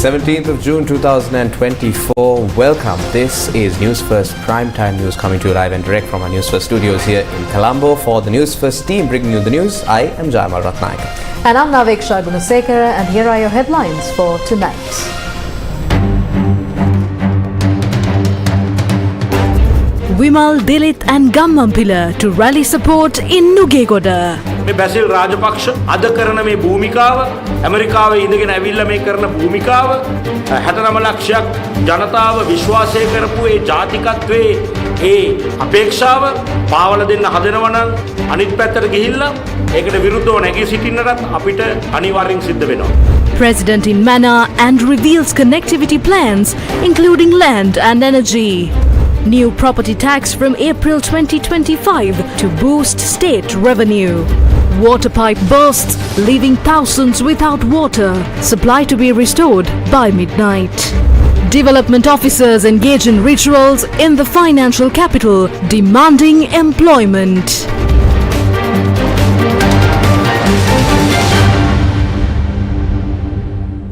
17th of June 2024. Welcome. This is Newsfirst Primetime News coming to you live and direct from our Newsfirst studios here in Colombo. For the Newsfirst team bringing you the news, I am Jayamal Ratnayaka. And I'm Naveksha Gunasekara, and here are your headlines for tonight. Vimal, Dilit and Gammampila to rally support in Nugegoda. මේ බැසිල් රාජපක්ෂ අද කරන මේ භූමිකාව ඇමරිකාවේ ඉඳගෙන ඇවිල්ලා මේ කරන භූමිකාව 69 ලක්ෂයක් ජනතාව විශ්වාසය කරපු ඒ ජාතිකත්වයේ ඒ අපේක්ෂාව පාවල දෙන්න හදනවා නම් අනිත් පැත්තට ගිහිල්ලා ඒකට විරුද්ධව නැගී සිටින්නටත් අපිට අනිවාර්යෙන් සිද්ධ වෙනවා. President in Manna and reveals connectivity plans including land and energy. New property tax from April 2025 to boost state revenue. Water pipe bursts, leaving thousands without water. Supply to be restored by midnight. Development officers engage in rituals in the financial capital, demanding employment.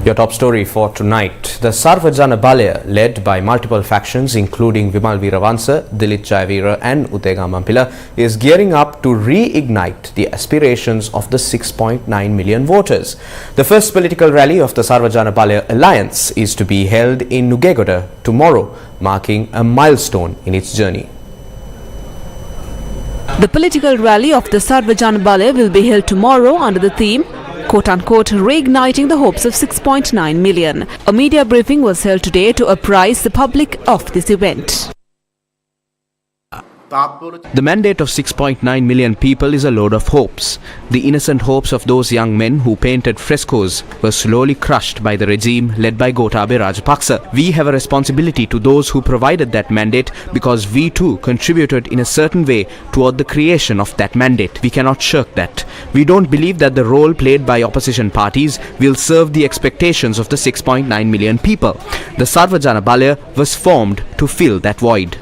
Your top story for tonight. The Sarvajana Balaya, led by multiple factions including Vimal Veeravansa, Dilit Jayavira and Uttega Mampila, is gearing up to reignite the aspirations of the 6.9 million voters. The first political rally of the Sarvajana Balaya alliance is to be held in Nugegoda tomorrow, marking a milestone in its journey. The political rally of the Sarvajana Balaya will be held tomorrow under the theme quote-unquote reigniting the hopes of 6.9 million. A media briefing was held today to apprise the public of this event. The mandate of 6.9 million people is a load of hopes. The innocent hopes of those young men who painted frescoes were slowly crushed by the regime led by Gotabaya Rajapaksa. We have a responsibility to those who provided that mandate because we too contributed in a certain way toward the creation of that mandate. We cannot shirk that. We don't believe that the role played by opposition parties will serve the expectations of the 6.9 million people. The Sarvajana Balaya was formed to fill that void.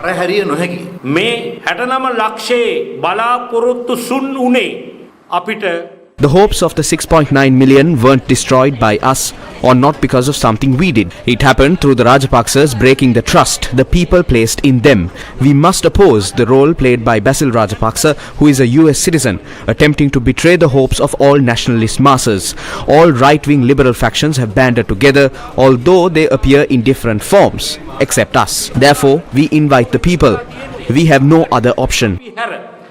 මේ 69 ලක්ෂයේ බලාපොරොත්තු සුන් උනේ අපිට. The hopes of the 6.9 million weren't destroyed by us or not because of something we did. It happened through the Rajapaksas breaking the trust the people placed in them. We must oppose the role played by Basil Rajapaksa, who is a US citizen, attempting to betray the hopes of all nationalist masses. All right-wing liberal factions have banded together, although they appear in different forms, except us. Therefore, we invite the people. We have no other option.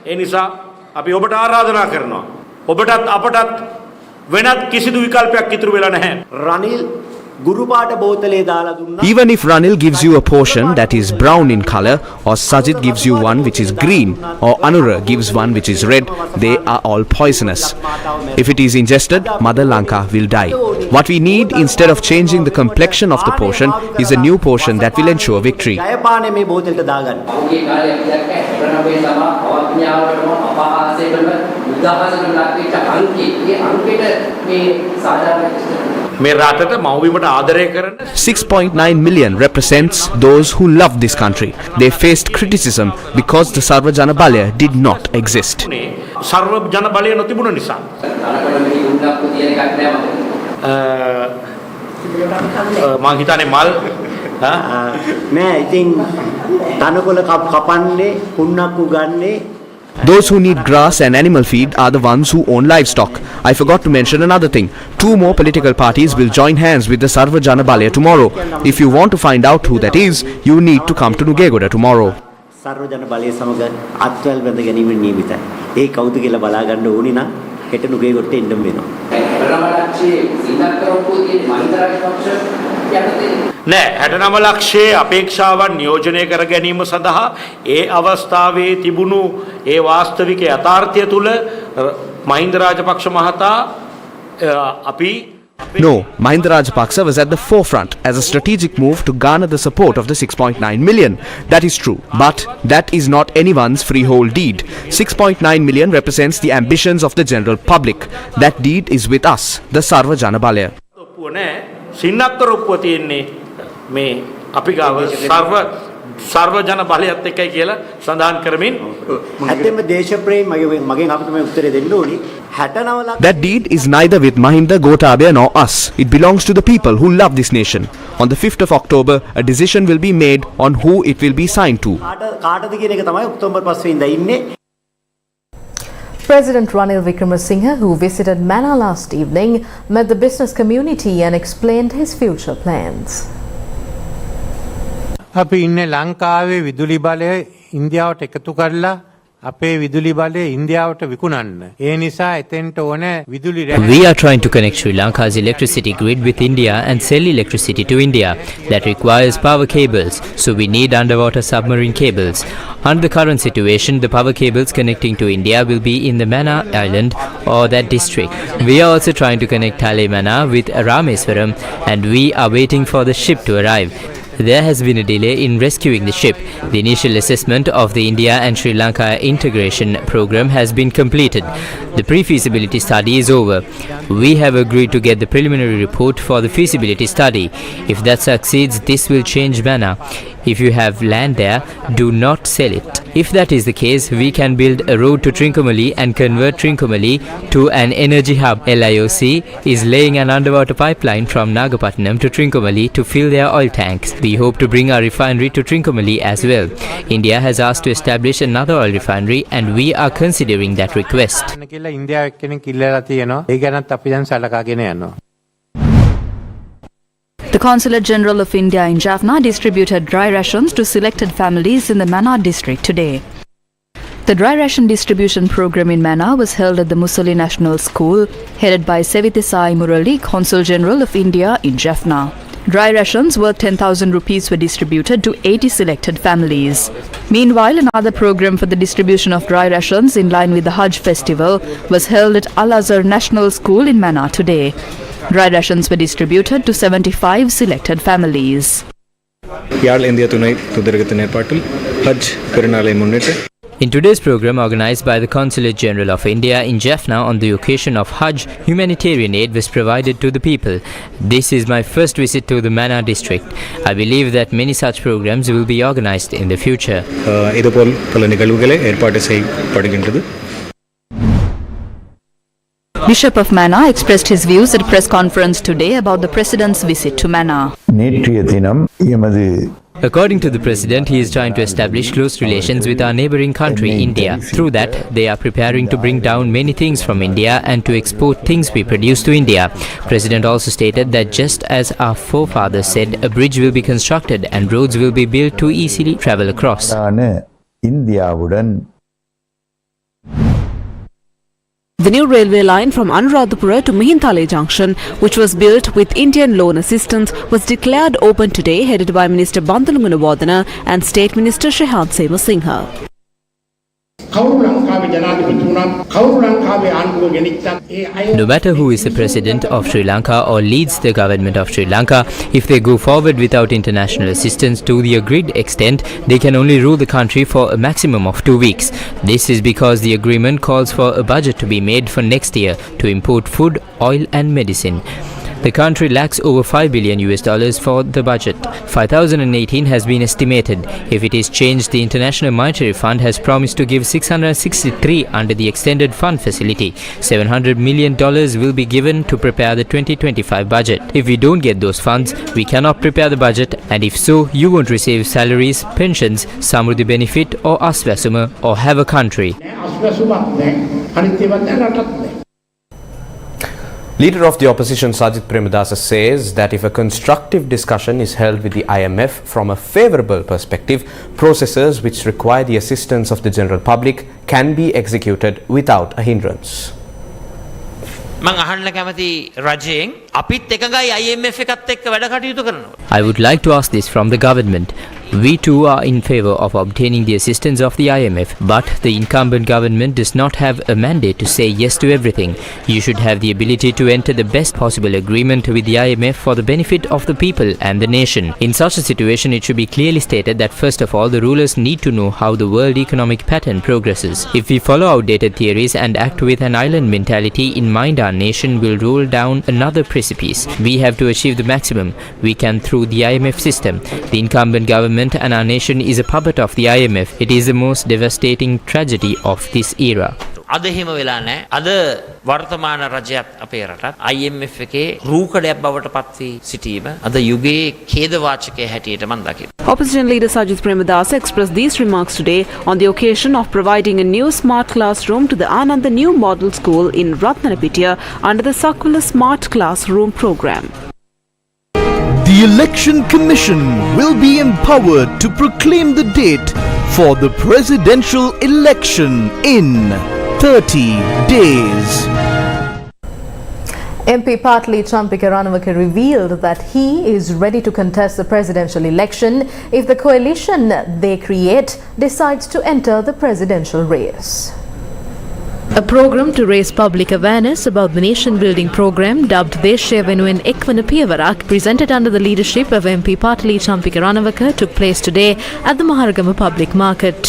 ඒ නිසා අපි ඔබට ආරාධනා කරනවා. ඔබටත් අපටත් වෙනත් කිසිදු විකල්පයක් ඉතුරු වෙලා නැහැ. රනිල් ගුරුපාට බෝතලේ දාලා දුන්නා. Even if Ranil gives you a portion that is brown in color, or Sajid gives you one which is green, or Anura gives one which is red, they are all poisonous. If it is ingested, Mother Lanka will die. What we need instead of changing the complexion of the portion is a new portion that will ensure victory. ජයපානේ මේ බෝතලෙට දාගන්න. ඔහුගේ කාලේ අපි දැක්ක 99 සමා අවඥාවටම අපහාසයකටම උදාහරණයක් ලක්වෙච්ච අංකේ. මේ අංකෙට මේ සාධාරණ මේ රටට මව්බිමට ආදරය කරන 6.9 million represents those who love this country. They faced criticism because the Sarvajana Balaya did not exist. සර්වජන බලය නොතිබුණ නිසා. මං හිතන්නේ මල් නෑ ඉතින් තනකොළ කපන්නේ කුන්නක්කු ගන්නේ. Those who need grass and animal feed are the ones who own livestock. I forgot to mention another thing. 2 more political parties will join hands with the Sarvajana Balaya tomorrow. If you want to find out who that is, you need to come to Nugegoda tomorrow. සර්වජන බලය සමග අත්වැල් බැඳ ගැනීම නියමිතයි. ඒ කවුද කියලා බලා ගන්න ඕනි නම් හෙට නුගේගොඩට එන්න වෙනවා. නෑ 69 ලක්ෂයේ අපේක්ෂාවන් නියෝජනය කර ගැනීම සඳහා ඒ අවස්ථාවේ තිබුණු ඒ වාස්තවික යථාර්ථය තුල මහින්ද රාජපක්ෂ මහතා අපි No, Mahinda Rajapaksa was at the forefront as a strategic move to garner the support of the 6.9 million. That is true, but that is not anyone's freehold deed. 6.9 million represents the ambitions of the general public. That deed is with us, the Sarvajana Balaya. සින්නක්කර ඔප්පුව තියෙන්නේ මේ අපි ගාව සර්ව සර්වජන බලයත් එක්කයි කියලා සඳහන් කරමින් ඇත්තෙන්ම දේශප්‍රේම මගෙන් අපිට මේ උත්තරේ දෙන්න ඕනි 69 ලක්ෂ That deed is neither with Mahinda, Gotabaya nor us. It belongs to the people who love this nation. On the 5th of October, a decision will be made on who it will be signed to. කාටද කියන එක තමයි October 5 වෙනිදා ඉන්නේ. President Ranil Wickremesinghe, who visited Mannar last evening, met the business community and explained his future plans. අපි ඉන්නේ ලංකාවේ විදුලි බලය ඉන්දියාවට එකතු කරලා අපේ විදුලි බලය ඉන්දියාවට විකුණන්න. ඒ නිසා එතෙන්ට ඕන විදුලි We are trying to connect Sri Lanka's electricity grid with India and sell electricity to India. That requires power cables, so we need underwater submarine cables. Under the current situation, the power cables connecting to India will be in the Mannar Island or that district. We are also trying to connect Thale Mannar with Rameswaram, and we are waiting for the ship to arrive. There has been a delay in rescuing the ship. The initial assessment of the India and Sri Lanka integration program has been completed. The pre-feasibility study is over. We have agreed to get the preliminary report for the feasibility study. If that succeeds, this will change Mannar. If you have land there, do not sell it. If that is the case, we can build a road to Trincomalee and convert Trincomalee to an energy hub. LIOC is laying an underwater pipeline from Nagapattinam to Trincomalee to fill their oil tanks. We hope to bring our refinery to Trincomalee as well. India has asked to establish another oil refinery and we are considering that request. ඉන්දියාව එක්කෙනෙක් ඉල්ලලා තියෙනවා. ඒ ගැනත් අපි දැන් සලකාගෙන යනවා. The Consulate General of India in Jaffna distributed dry rations to selected families in the Mannar district today. The dry ration distribution program in Mannar was held at the Musali National School, headed by Sevitisai Murali, Consul General of India in Jaffna. Dry rations worth 10,000 rupees were distributed to 80 selected families. Meanwhile, another program for the distribution of dry rations in line with the Hajj festival was held at Al-Azhar National School in Mannar today. Dry rations were distributed to 75 selected families. யாழ் India துணை தூதரகத்தின் ஏற்பாட்டில் ஹஜ் பெருநாளை முன்னிட்டு In today's program organized by the Consulate General of India in Jaffna on the occasion of Hajj, humanitarian aid was provided to the people. This is my first visit to the Mannar district. I believe that many such programs will be organized in the future. இதுபோல் பல நிகழ்வுகளை ஏற்பாடு செய்யப்படுகின்றது. Bishop of Mannar expressed his views at a press conference today about the President's visit to Mannar. நேற்றைய தினம் எமது According to the President, he is trying to establish close relations with our neighboring country, India. Through that, they are preparing to bring down many things from India and to export things we produce to India. President also stated that just as our forefathers said, a bridge will be constructed and roads will be built to easily travel across. இந்தியாவுடன் The new railway line from Anuradhapura to Mihintale Junction, which was built with Indian loan assistance, was declared open today, headed by Minister Bandulu Gunawardena and State Minister Shrihat Semasinghe. No matter who is the President of Sri Lanka or leads the government of Sri Lanka, if they go forward without international assistance to the agreed extent, they can only rule the country for a maximum of 2 weeks. This is because the agreement calls for a budget to be made for next year to import food, oil and medicine. The country lacks over $5 billion for the budget. 5018 has been estimated. If it is changed, the International Monetary Fund has promised to give 663 under the extended fund facility. $700 million will be given to prepare the 2025 budget. If we don't get those funds, we cannot prepare the budget, and if so, you won't receive salaries, pensions, Samruddhi benefit or Aswasuma or have a country. Leader of the opposition Sajith Premadasa says that if a constructive discussion is held with the IMF from a favourable perspective, processes which require the assistance of the general public can be executed without a hindrance. I would like to ask this from the government. We too are in favour of obtaining the assistance of the IMF, but the incumbent government does not have a mandate to say yes to everything. You should have the ability to enter the best possible agreement with the IMF for the benefit of the people and the nation. In such a situation, it should be clearly stated that first of all, the rulers need to know how the world economic pattern progresses. If we follow outdated theories and act with an island mentality in mind, our nation will roll down another precipice. We have to achieve the maximum we can through the IMF system. The incumbent government government and our nation is a puppet of the IMF. It is the most devastating tragedy of this era. අද එහෙම වෙලා නැහැ. අද වර්තමාන රජයත් අපේ රටත් IMF එකේ රූකඩයක් බවට පත් වී සිටීම අද යුගයේ ඛේදවාචකයේ හැටියට මම දකිනවා. Opposition leader Sajith Premadasa expressed these remarks today on the occasion of providing a new smart classroom to the Ananda New Model School in Ratnapitiya under the Sakula Smart Classroom program. The Election Commission will be empowered to proclaim the date for the presidential election in 30 days. MP Partli Champika Ranawaka revealed that he is ready to contest the presidential election if the coalition they create decides to enter the presidential race. A program to raise public awareness about the nation-building program dubbed Deshya Venuwen Ekwana Piyavarak, presented under the leadership of MP Partli Champika Ranawaka, took place today at the Maharagama Public Market.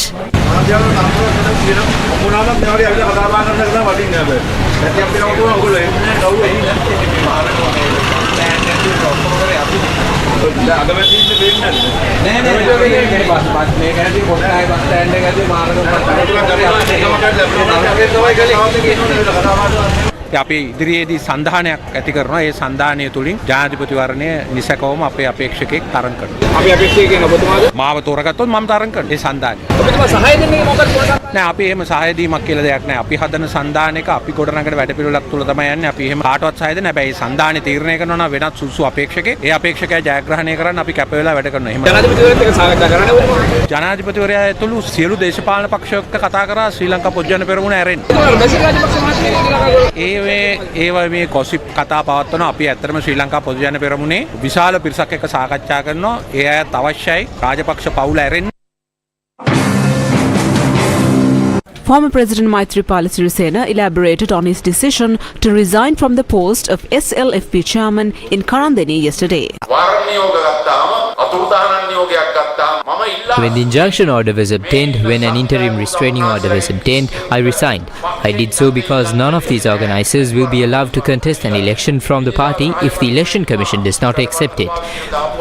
අපි ඉදිරියේදී සන්ධානයක් ඇති කරනවා. ඒ සන්ධානය තුලින් ජනාධිපතිවරණය නිසකවම අපේ අපේක්ෂකෙක් තරඟ කරනවා. අපි අපේක්ෂකයෙක් ඔබතුමාද? මාව තෝරගත්තොත් මම තරඟ කරනවා. ඒ සන්ධානය. ඔබතුමා සහාය දෙන්නේ මොකක්ද? නෑ අපි එහෙම සහාය දීමක් කියලා දෙයක් නෑ. අපි හදන සන්ධානයක අපි ගොඩනගන වැඩපිළිවෙලක් තුල තමයි යන්නේ. අපි එහෙම කාටවත් සහාය දෙන්නේ නෑ. හැබැයි සන්ධානය තීරණය කරනවා නම් වෙනත් සුසු අපේක්ෂකෙක්. ඒ අපේක්ෂකයා ජයග්‍රහණය කරන්න අපි කැප වෙලා වැඩ කරනවා. එහෙම ජනාධිපතිවරයාත් එක්ක සාකච්ඡා කරන්න. ජනාධිපතිවරයා ඇතුළු සියලු දේශපාලන පක්ෂ එක්ක කතා කරා ශ්‍රී ලංකා පොජ්ජන පෙරමුණ ඇරෙන්න. මේ කොසිප් කතා පවත්වන අපි ඇත්තටම ශ්‍රී ලංකා පොදුජන පෙරමුණේ විශාල පිරිසක් එක්ක සාකච්ඡා කරනවා. ඒ අයත් අවශ්‍යයි රාජපක්ෂ පවුල ඇරෙන්න. Former President Maithripala Sirisena elaborated on his decision to resign from the post of SLFP chairman in Karandeni yesterday. When the injunction order was obtained, when an interim restraining order was obtained, I resigned. I did so because none of these organisers will be allowed to contest an election from the party if the Election Commission does not accept it.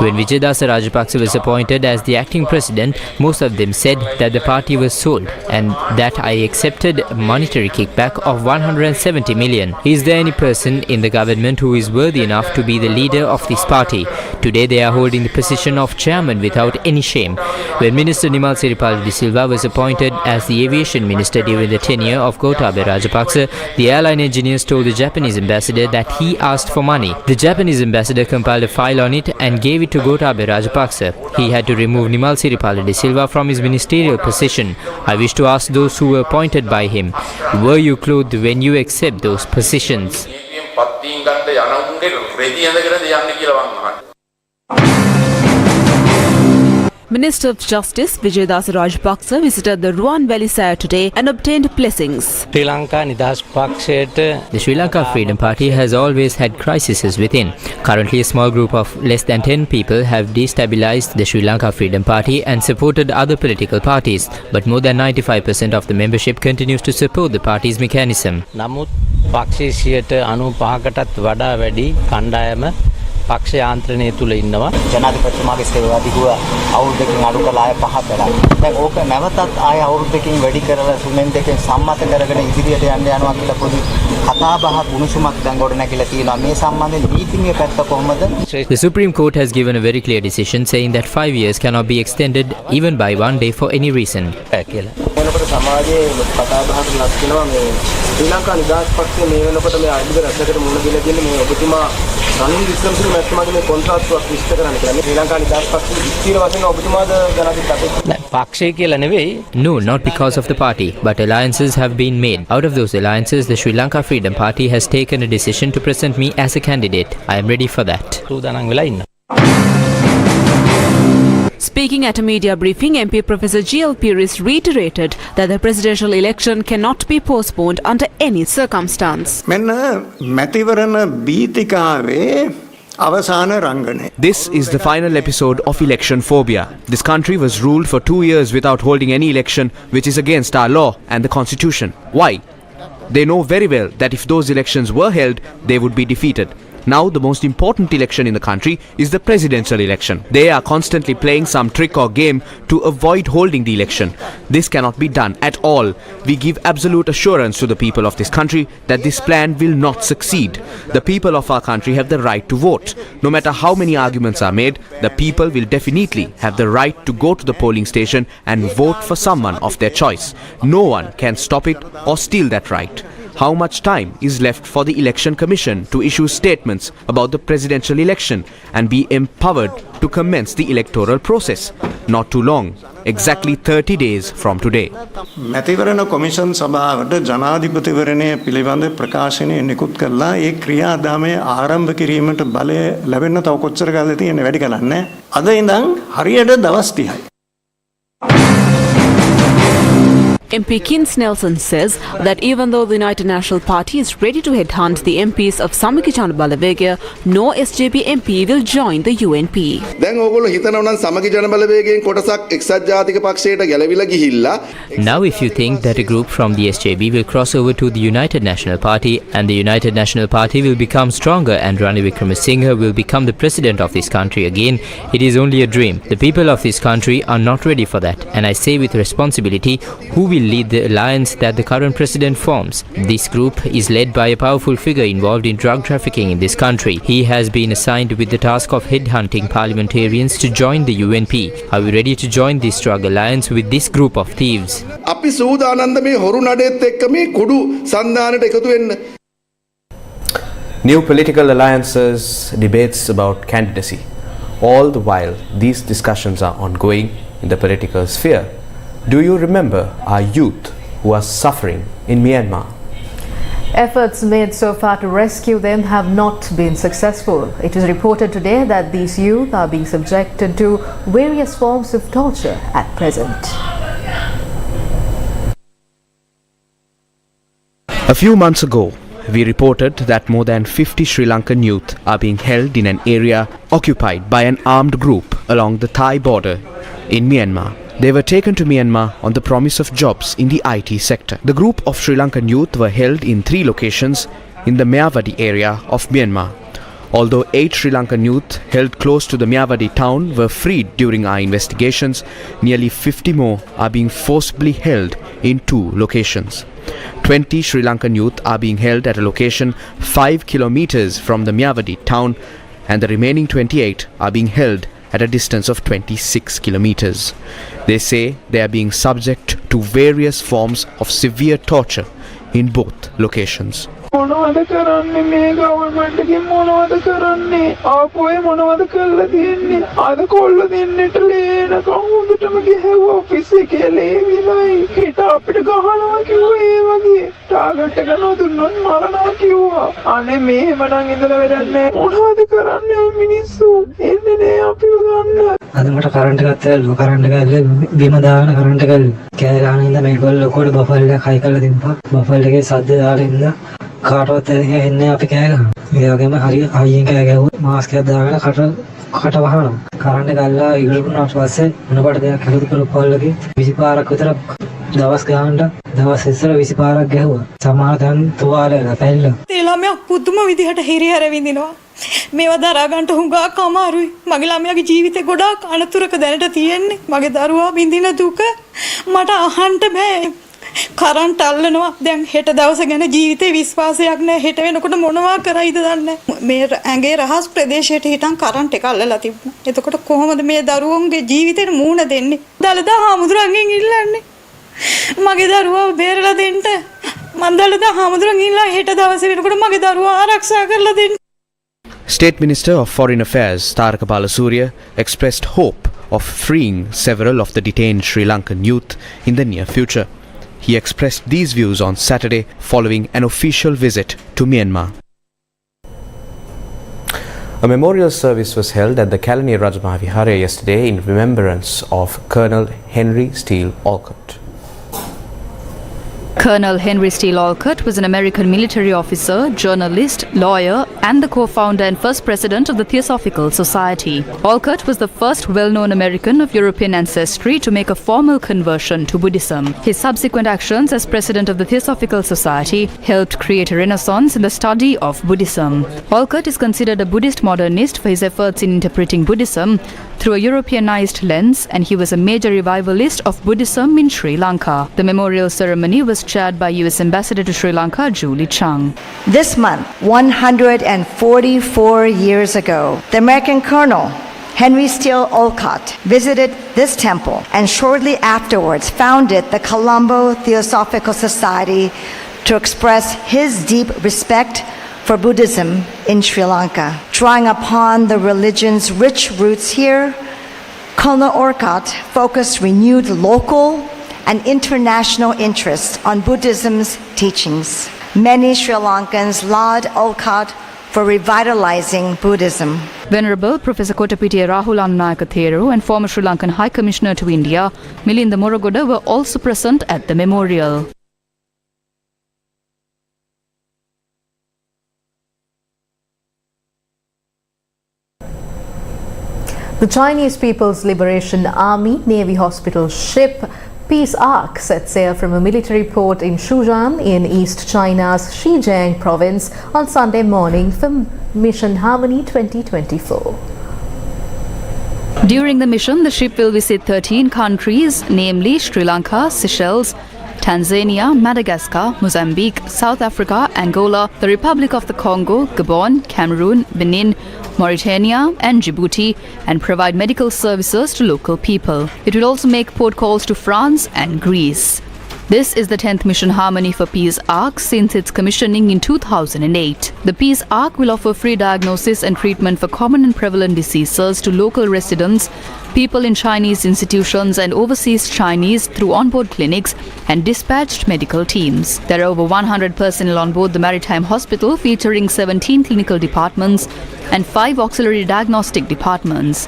When Vijayadasa Rajapaksa was appointed as the acting president, most of them said that the party was sold and that I accepted a monetary kickback of 170 million. Is there any person in the government who is worthy enough to be the leader of this party? Today they are holding the position of chairman without any shame. When Minister Nimal Siripala de Silva was appointed as the aviation minister during the tenure of Gotabaya Rajapaksa, the airline engineers told the Japanese ambassador that he asked for money. The Japanese ambassador compiled a file on it and gave it to Gotabaya Rajapaksa. He had to remove Nimal Siripala de Silva from his ministerial position. I wish to ask those who were appointed by him, were you clothed when you accept those positions? Minister of Justice Vijayadasa Rajapaksa visited the Ruan Valley Sire today and obtained blessings. The Sri Lanka Freedom Party has always had crises within. Currently, a small group of less than 10 people have destabilized the Sri Lanka Freedom Party and supported other political parties. But more than 95% of the membership continues to support the party's mechanism. පක්ෂ යාන්ත්‍රණය තුල ඉන්නවා ජනාධිපතිතුමාගේ සේවාධිකුව අවුරුද්දකින් අඩු කළ අය පහක් වෙලා. දැන් ඕක නැවතත් ආය අවුරුද්දකින් වැඩි කරලා සුමෙන් දෙකෙන් සම්මත කරගෙන ඉදිරියට යන්න යනවා කියලා පොඩි කතා බහක් උණුසුමක් දැන් ගොඩ නැගිලා තියෙනවා. මේ සම්බන්ධයෙන් නීතිමය පැත්ත කොහොමද? The Supreme Court has given a very clear decision saying that 5 years cannot be extended even by one day for any reason. වෙනකොට සමාජයේ කතා බහක් ලක්නවා මේ ශ්‍රී ලංකා නිදහස් පක්ෂයේ මේ වෙනකොට මේ අර්ධ රැසකට මුණ දීලා තියෙන මේ ඔබතුමා රනිල් වික්‍රමසිංහ මැතිතුමාගේ මේ කොන්ත්‍රාත්තුවක් විශ්ත කරන්න කියලා. මේ ශ්‍රී ලංකා නිදහස් පක්ෂයේ ස්ථිර වශයෙන් ඔබතුමාද ජනාධිපති පක්ෂය කියලා නෙවෙයි. No, not because of the party, but alliances have been made. Out of those alliances, the Sri Lanka Freedom Party has taken a decision to present me as a candidate. I am ready for that. Speaking at a media briefing, MP Professor G.L. Pieris reiterated that the presidential election cannot be postponed under any circumstance. This is the final episode of election phobia. This country was ruled for 2 years without holding any election, which is against our law and the constitution. Why? They know very well that if those elections were held, they would be defeated. Now the most important election in the country is the presidential election. They are constantly playing some trick or game to avoid holding the election. This cannot be done at all. We give absolute assurance to the people of this country that this plan will not succeed. The people of our country have the right to vote. No matter how many arguments are made, the people will definitely have the right to go to the polling station and vote for someone of their choice. No one can stop it or steal that right. How much time is left for the Election Commission to issue statements about the presidential election and be empowered to commence the electoral process? Not too long. Exactly 30 days from today. මැතිවරණ commission සභාවට ජනාධිපතිවරණය පිළිබඳ ප්‍රකාශනය නිකුත් කළා. ඒ ක්‍රියාදාමය ආරම්භ කිරීමට බලය ලැබෙන්න තව කොච්චර කාලෙද තියෙන්නේ වැඩි කලක් නැහැ. අද ඉඳන් හරියට දවස් 30යි. MP Kins Nelson says that even though the United National Party is ready to headhunt the MPs of Samiki Janabalawegaya, no SJP MP will join the UNP. දැන් ඕගොල්ලෝ හිතනවා නම් සමගි ජනබලවේගයෙන් කොටසක් එක්සත් ජාතික පක්ෂයට ගැලවිලා ගිහිල්ලා. Now if you think that a group from the SJB will cross over to the United National Party and the United National Party will become stronger and Ranil Wickremesinghe will become the president of this country again, it is only a dream. The people of this country are not ready for that, and I say with responsibility, who will lead the alliance that the current president forms? This group is led by a powerful figure involved in drug trafficking in this country. He has been assigned with the task of headhunting parliamentarians to join the UNP. Are we ready to join this drug alliance with this group of thieves? අපි සූදානන්ද මේ හොරු නඩේත් එක්ක මේ කුඩු සන්දානට එකතු වෙන්න. New political alliances, debates about candidacy. All the while, these discussions are ongoing in the political sphere. Do you remember our youth who are suffering in Myanmar? Efforts made so far to rescue them have not been successful. It is reported today that these youth are being subjected to various forms of torture at present. A few months ago, we reported that more than 50 Sri Lankan youth are being held in an area occupied by an armed group along the Thai border in Myanmar. They were taken to Myanmar on the promise of jobs in the IT sector. The group of Sri Lankan youth were held in 3 locations in the Myawaddy area of Myanmar. Although 8 Sri Lankan youth held close to the Myawaddy town were freed during our investigations, nearly 50 more are being forcibly held in 2 locations. 20 Sri Lankan youth are being held at a location 5 kilometers from the Myawaddy town, and the remaining 28 are being held at a distance of 26 kilometers. They say they are being subject to various forms of severe torture in both locations. මොනවද කරන්නේ මේ government එකෙන් මොනවද කරන්නේ ආපෝයේ මොනවද කරලා තියන්නේ අද කොල්ල දෙන්නට ලේන කවුරුටම ගිහුවා ඔෆිස් එකේ ලේවිලයි හිට අපිට ගහනවා කිව්වා ඒ වගේ ටාගට් එක නොදුන්නොත් මරනවා කිව්වා අනේ මෙහෙමනම් ඉඳලා වැඩක් නැහැ මොනවද කරන්නේ මිනිස්සු එන්නේ නේ අපිව ගන්න අද මට කරන්ට් එකක් ඇල්ලුවා කරන්ට් එක ඇල්ලුවා බිම දාගෙන කරන්ට් එක ඇල්ලුවා කෑ ගහන ඉඳලා මේගොල්ලෝ කොට බෆල් එක හයි කරලා තිබ්බා බෆල් එකේ සද්ද දාලා ඉඳලා කාටවත් එන්නේ අපි කෑ ගහනවා. ඒ වගේම හරිය අයියෙන් කෑ ගැහුවොත් මාස්ක් එකක් දාගෙන කට වහනවා. කරන්ට් එක අල්ලලා ඉගලුණාට පස්සේ මොනකට දෙයක් හදුත් කරපල්ලගේ 20 පාරක් විතර දවස් ගානට දවස් ඉස්සර 20 පාරක් ගැහුවා. සමහර දැන් තුවාලේ පැල්ල. ඒ ළමයා පුදුම විදිහට හිරිහැර විඳිනවා. මේවා දරා ගන්නට හුඟක් අමාරුයි. මගේ ළමයාගේ ජීවිතේ ගොඩාක් අනතුරක දැනට තියෙන්නේ. මගේ දරුවා විඳින දුක මට අහන්න බෑ. කරන්ට් අල්ලනවා දැන් හෙට දවස ගැන ජීවිතේ විශ්වාසයක් නැහැ හෙට වෙනකොට මොනවා කරයිද දන්නේ මේ ඇඟේ රහස් ප්‍රදේශයට හිටන් කරන්ට් එක අල්ලලා තිබුණා. එතකොට කොහොමද මේ දරුවන්ගේ ජීවිතේට මූණ දෙන්නේ? දලදා හාමුදුරන්ගෙන් ඉල්ලන්නේ. මගේ දරුවා බේරලා දෙන්න. මම දලදා හාමුදුරන්ගෙන් ඉල්ලා හෙට දවසේ වෙනකොට මගේ දරුවා ආරක්ෂා කරලා දෙන්න. State Minister of Foreign Affairs Taraka Balasuriya expressed hope of freeing several of the detained Sri Lankan youth in the near future. He expressed these views on Saturday following an official visit to Myanmar. A memorial service was held at the Kalani Rajamahawihara yesterday in remembrance of Colonel Henry Steele Olcott. Colonel Henry Steele Olcott was an American military officer, journalist, lawyer, and the co-founder and first president of the Theosophical Society. Olcott was the first well-known American of European ancestry to make a formal conversion to Buddhism. His subsequent actions as president of the Theosophical Society helped create a renaissance in the study of Buddhism. Olcott is considered a Buddhist modernist for his efforts in interpreting Buddhism through a Europeanized lens, and he was a major revivalist of Buddhism in Sri Lanka. The memorial ceremony was chaired by US Ambassador to Sri Lanka, Julie Chung. This month, 144 years ago, the American Colonel Henry Steele Olcott visited this temple and shortly afterwards founded the Colombo Theosophical Society to express his deep respect for Buddhism in Sri Lanka. Drawing upon the religion's rich roots here, Colonel Olcott focused renewed local and international interest on Buddhism's teachings. Many Sri Lankans laud Olcott for revitalizing Buddhism. Venerable Professor Kotapitiya Rahul Annanayaka Thero and former Sri Lankan High Commissioner to India, Milinda Morogoda, were also present at the memorial. The Chinese People's Liberation Army Navy Hospital ship Peace Ark set sail from a military port in Shuzhen in East China's Xinjiang province on Sunday morning for Mission Harmony 2024. During the mission, the ship will visit 13 countries, namely Sri Lanka, Seychelles, Tanzania, Madagascar, Mozambique, South Africa, Angola, the Republic of the Congo, Gabon, Cameroon, Benin, Mauritania and Djibouti, and provide medical services to local people. It will also make port calls to France and Greece. This is the 10th Mission Harmony for Peace Ark since its commissioning in 2008. The Peace Ark will offer free diagnosis and treatment for common and prevalent diseases to local residents, people in Chinese institutions and overseas Chinese through onboard clinics and dispatched medical teams. There are over 100 personnel on board the maritime hospital featuring 17 clinical departments and 5 auxiliary diagnostic departments.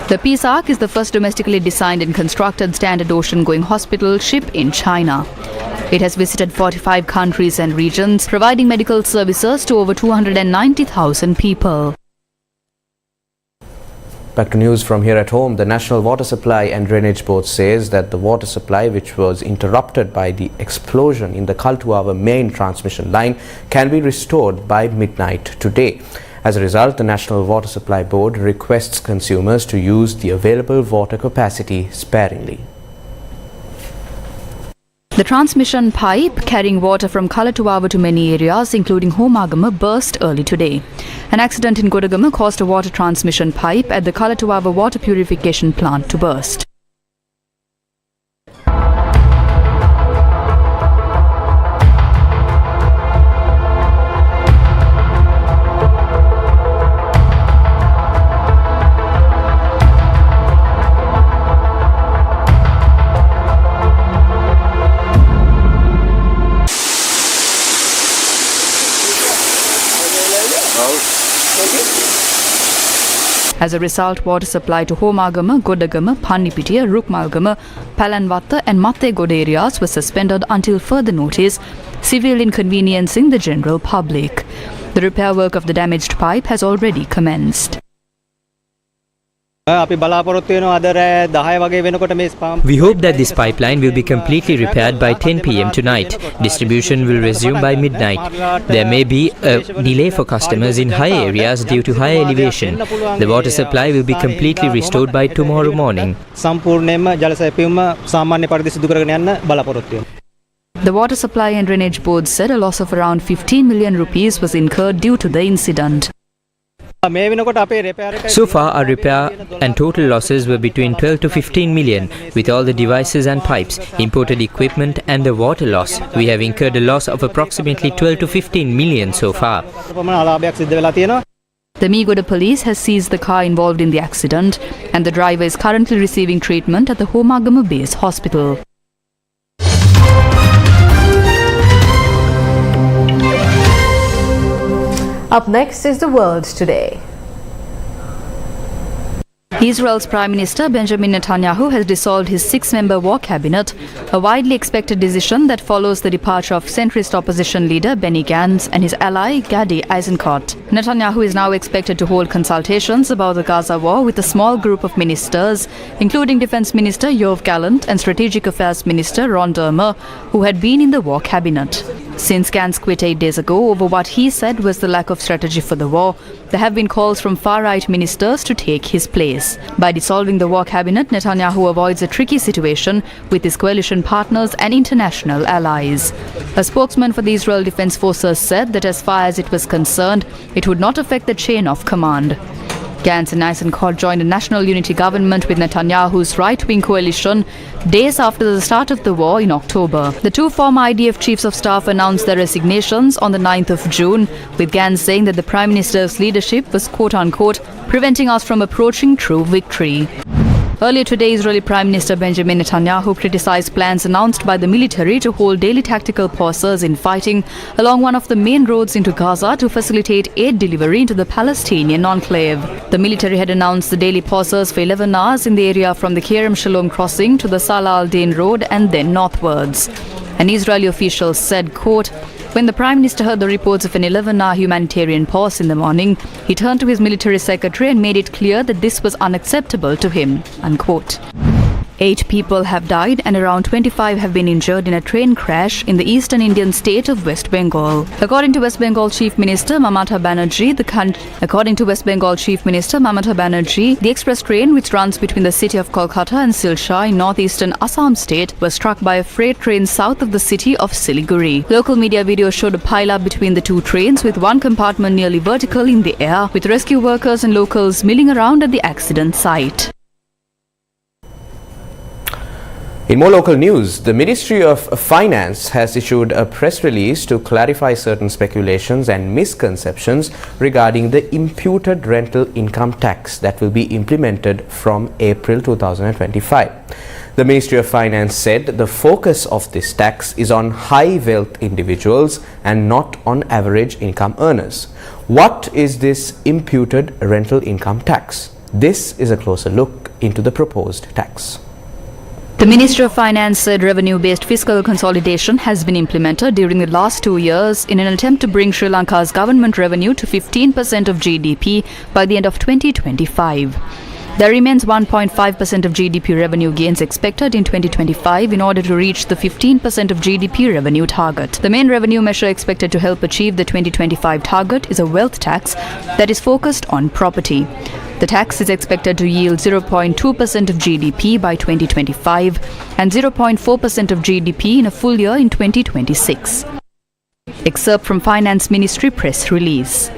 The Peace Ark is the first domestically designed and constructed standard ocean-going hospital ship in China. It has visited 45 countries and regions, providing medical services to over 290,000 people. Back to news from here at home. The National Water Supply and Drainage Board says that the water supply, which was interrupted by the explosion in the Kaltuava main transmission line, can be restored by midnight today. As a result, the National Water Supply Board requests consumers to use the available water capacity sparingly. The transmission pipe carrying water from Kalatuava to many areas, including Homagama, burst early today. An accident in Kodagama caused a water transmission pipe at the Kalatuava water purification plant to burst. As a result, water supply to Homagama, Godagama, Pannipitiya, Rukmalgama, Palanwatta and Mattegoda areas was suspended until further notice, severely inconveniencing the general public. The repair work of the damaged pipe has already commenced. We hope that this pipeline will be completely repaired by 10 p.m. tonight. Distribution will resume by midnight. There may be a delay for customers in high areas due to high elevation. The water supply will be completely restored by tomorrow morning. The Water Supply and Drainage Board said a loss of around 15 million rupees was incurred due to the incident. So far, our repair and total losses were between 12 to 15 million. With all the devices and pipes, imported equipment and the water loss, we have incurred a loss of approximately 12 to 15 million so far. The Megoda police has seized the car involved in the accident and the driver is currently receiving treatment at the Homagama Base Hospital. Up next is the world today. Israel's Prime Minister Benjamin Netanyahu has dissolved his 6-member war cabinet, a widely expected decision that follows the departure of centrist opposition leader Benny Gantz and his ally Gadi Eisenkot. Netanyahu is now expected to hold consultations about the Gaza war with a small group of ministers, including Defense Minister Yoav Gallant and Strategic Affairs Minister Ron Dermer, who had been in the war cabinet. Since Gantz quit 8 days ago over what he said was the lack of strategy for the war, there have been calls from far-right ministers to take his place. By dissolving the war cabinet, Netanyahu avoids a tricky situation with his coalition partners and international allies. A spokesman for the Israel Defense Forces said that as far as it was concerned, it would not affect the chain of command. Gantz and Eisenkot joined a national unity government with Netanyahu's right-wing coalition days after the start of the war in October. The two former IDF chiefs of staff announced their resignations on the 9th of June, with Gantz saying that the Prime Minister's leadership was quote-unquote preventing us from approaching true victory. Earlier today, Israeli Prime Minister Benjamin Netanyahu criticized plans announced by the military to hold daily tactical pauses in fighting along one of the main roads into Gaza to facilitate aid delivery into the Palestinian enclave. The military had announced the daily pauses for 11 hours in the area from the Kerem Shalom crossing to the Salah al-Din road and then northwards. An Israeli official said, quote, "When the Prime Minister heard the reports of an 11-hour humanitarian pause in the morning, he turned to his military secretary and made it clear that this was unacceptable to him." Unquote. 8 people have died and around 25 have been injured in a train crash in the eastern Indian state of West Bengal. According to West Bengal Chief Minister Mamata Banerjee, the express train which runs between the city of Kolkata and Silchar in northeastern Assam state was struck by a freight train south of the city of Siliguri. Local media video showed a pile-up between the two trains with one compartment nearly vertical in the air, with rescue workers and locals milling around at the accident site. In more local news, the Ministry of Finance has issued a press release to clarify certain speculations and misconceptions regarding the imputed rental income tax that will be implemented from April 2025. The Ministry of Finance said the focus of this tax is on high wealth individuals and not on average income earners. What is this imputed rental income tax? This is a closer look into the proposed tax. The Ministry of Finance said revenue-based fiscal consolidation has been implemented during the last 2 years in an attempt to bring Sri Lanka's government revenue to 15% of GDP by the end of 2025. There remains 1.5% of GDP revenue gains expected in 2025 in order to reach the 15% of GDP revenue target. The main revenue measure expected to help achieve the 2025 target is a wealth tax that is focused on property. The tax is expected to yield 0.2% of GDP by 2025 and 0.4% of GDP in a full year in 2026. Excerpt from Finance Ministry press release.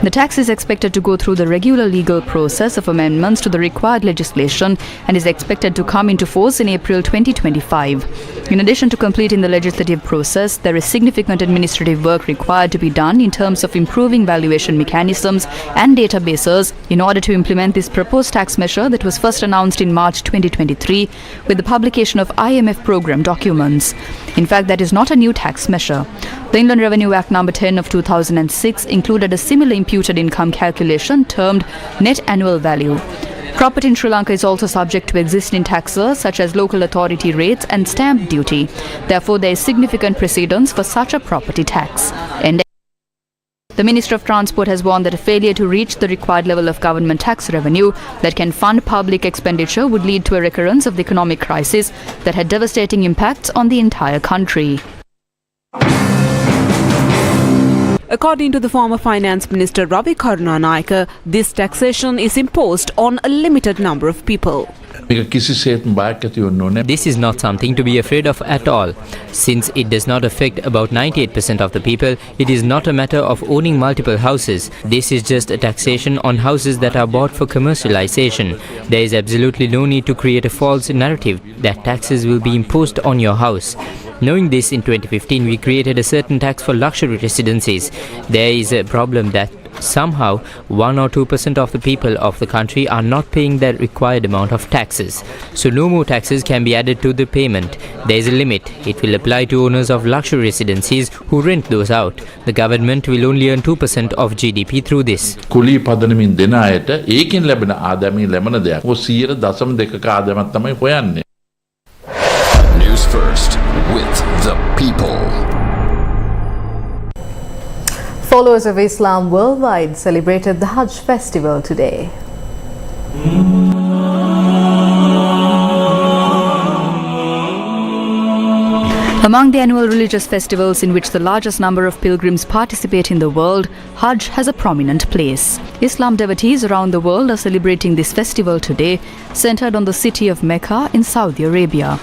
The tax is expected to go through the regular legal process of amendments to the required legislation and is expected to come into force in April 2025. In addition to completing the legislative process, there is significant administrative work required to be done in terms of improving valuation mechanisms and databases in order to implement this proposed tax measure that was first announced in March 2023 with the publication of IMF program documents. In fact, that is not a new tax measure. The Inland Revenue Act No. 10 of 2006 included a similar imputed income calculation termed net annual value. Property in Sri Lanka is also subject to existing taxes such as local authority rates and stamp duty. Therefore, there is significant precedence for such a property tax. The Minister of Transport has warned that a failure to reach the required level of government tax revenue that can fund public expenditure would lead to a recurrence of the economic crisis that had devastating impacts on the entire country. According to the former Finance Minister Ravi Karunanayake, this taxation is imposed on a limited number of people. This is not something to be afraid of at all. Since it does not affect about 98% of the people, it is not a matter of owning multiple houses. This is just a taxation on houses that are bought for commercialization. There is absolutely no need to create a false narrative that taxes will be imposed on your house. Knowing this, in 2015 we created a certain tax for luxury residencies. There is a problem that Somehow, 1 or 2% of the people of the country are not paying the required amount of taxes. So no more taxes can be added to the payment. There is a limit. It will apply to owners of luxury residencies who rent those out. The government will only earn 2% of GDP through this. කුලී පදනමින් දෙන අයට ඒකෙන් ලැබෙන ආදායමෙන් ලැබෙන දෙයක්. ඔය 0.2ක ආදායමක් තමයි හොයන්නේ. News First with the people. Followers of Islam worldwide celebrated the Hajj festival today. Among the annual religious festivals in which the largest number of pilgrims participate in the world, Hajj has a prominent place. Islam devotees around the world are celebrating this festival today, centered on the city of Mecca in Saudi Arabia.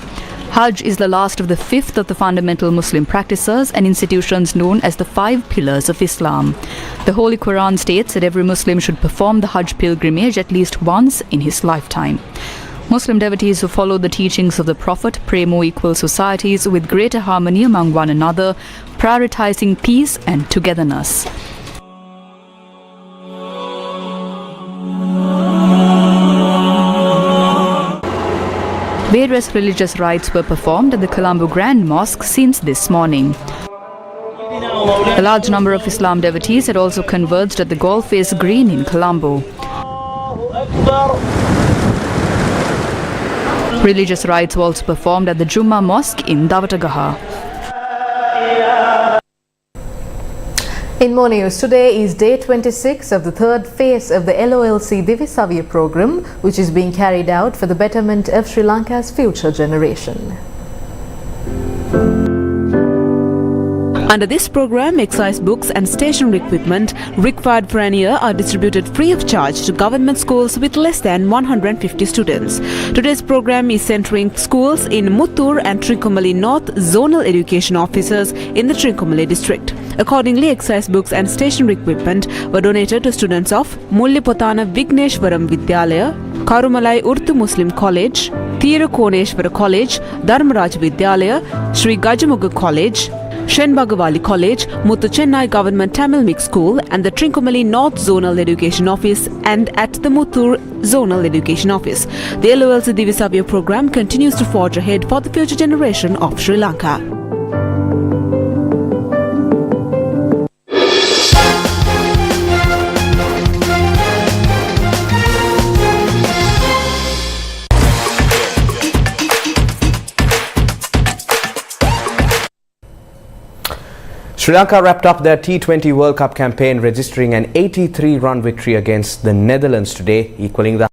Hajj is the last of the fifth of the fundamental Muslim practices and institutions known as the 5 pillars of Islam. The Holy Quran states that every Muslim should perform the Hajj pilgrimage at least once in his lifetime. Muslim devotees who follow the teachings of the Prophet pray more equal societies with greater harmony among one another, prioritizing peace and togetherness. Various religious rites were performed at the Colombo Grand Mosque since this morning. A large number of Islam devotees had also converged at the Golf Face Green in Colombo. Religious rites were also performed at the Jummah Mosque in Davatagaha. In more news, today is day 26 of the third phase of the LOLC Divisavya program, which is being carried out for the betterment of Sri Lanka's future generation. Under this program, exercise books and stationery equipment required for an year are distributed free of charge to government schools with less than 150 students. Today's program is centering schools in Muttur and Trincomalee North zonal education offices in the Trincomalee district. Accordingly, exercise books and stationery equipment were donated to students of Mullipotana Vigneshwaram Vidyalaya, Karumalai Urdu Muslim College, Thirukoneshwara College, Dharmaraj Vidyalaya, Sri Gajamuga College, Shenbagavali College, Muthu Chennai Government Tamil Mixed School and the Trincomalee North Zonal Education Office and at the Muttur Zonal Education Office. The LOLC Divisavya program continues to forge ahead for the future generation of Sri Lanka. Sri Lanka wrapped up their T20 World Cup campaign, registering an 83-run victory against the Netherlands today, equaling the